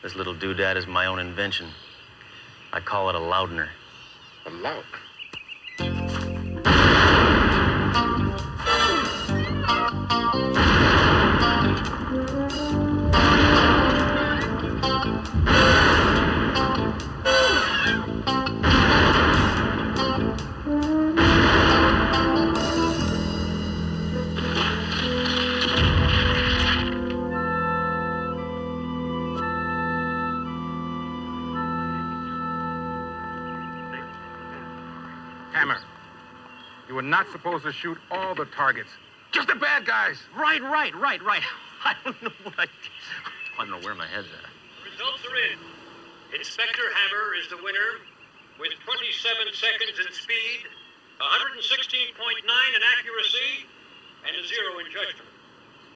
This little doodad is my own invention. I call it a loudener. A loud. Hammer, you were not supposed to shoot all the targets. Just the bad guys. Right. I don't know what I don't know where my head's at. Results are in. Inspector Hammer is the winner with 27 seconds in speed, 116.9 in accuracy, and a 0 in judgment.